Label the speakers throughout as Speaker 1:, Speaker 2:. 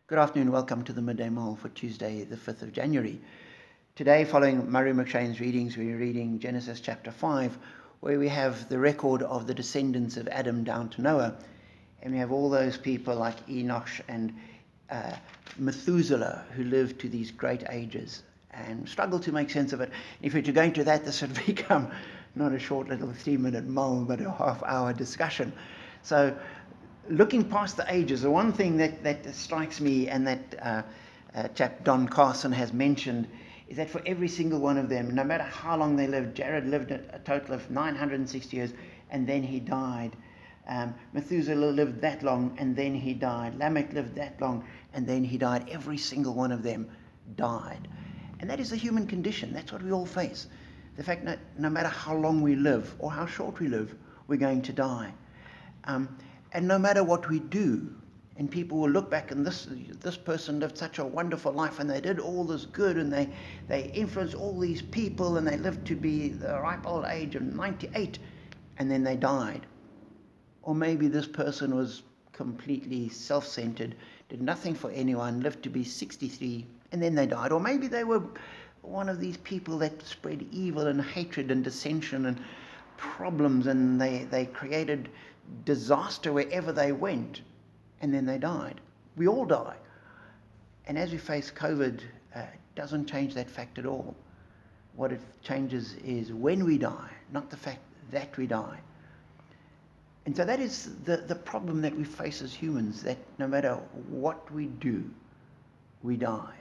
Speaker 1: Good afternoon, welcome to the Midday Mull for Tuesday, the 5th of January. Today, following Murray McShane's readings, we're reading Genesis chapter 5, where we have the record of the descendants of Adam down to Noah. And we have all those people like Enoch and Methuselah who lived to these great ages and struggle to make sense of it. If we're to go into that, this would become not a short little 3-minute mull, but a half-hour discussion. So, looking past the ages, the one thing that strikes me and that chap Don Carson has mentioned is that for every single one of them, no matter how long they lived, Jared lived a total of 960 years and then he died. Methuselah lived that long and then he died. Lamech lived that long and then he died. Every single one of them died. And that is the human condition. That's what we all face. The fact that no matter how long we live or how short we live, we're going to die. And no matter what we do, and people will look back and this person lived such a wonderful life and they did all this good and they influenced all these people and they lived to be the ripe old age of 98 and then they died. Or maybe this person was completely self-centered, did nothing for anyone, lived to be 63 and then they died. Or maybe they were one of these people that spread evil and hatred and dissension and problems and they created disaster wherever they went and then they died. We all die. And as we face COVID, it doesn't change that fact at all. What it changes is when we die, not the fact that we die. And so that is the problem that we face as humans, that no matter what we do, we die.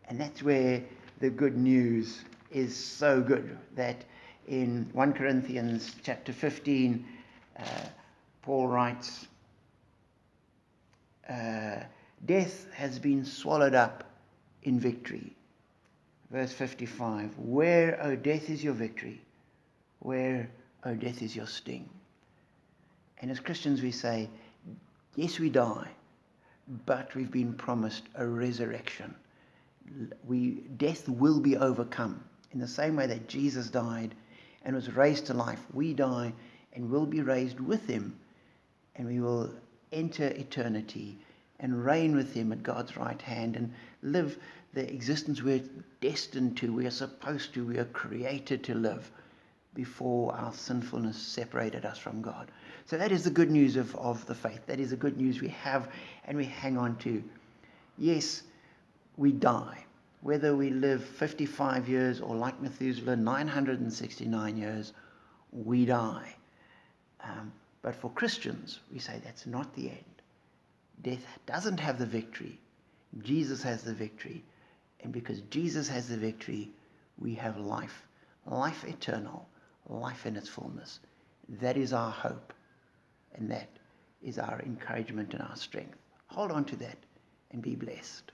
Speaker 1: And that's where the good news is so good, that in 1 Corinthians chapter 15, Paul writes, death has been swallowed up in victory. Verse 55, where, O death, is your victory? Where, O death, is your sting? And as Christians we say, yes, we die, but we've been promised a resurrection. Death will be overcome. In the same way that Jesus died and was raised to life, we die and will be raised with him, and we will enter eternity and reign with him at God's right hand and live the existence we're destined to, we are supposed to, we are created to live before our sinfulness separated us from God. So that is the good news of the faith. That is the good news we have and we hang on to. Yes, we die. Whether we live 55 years or like Methuselah, 969 years, we die. But for Christians, we say that's not the end. Death doesn't have the victory. Jesus has the victory. And because Jesus has the victory, we have life. Life eternal. Life in its fullness. That is our hope. And that is our encouragement and our strength. Hold on to that and be blessed.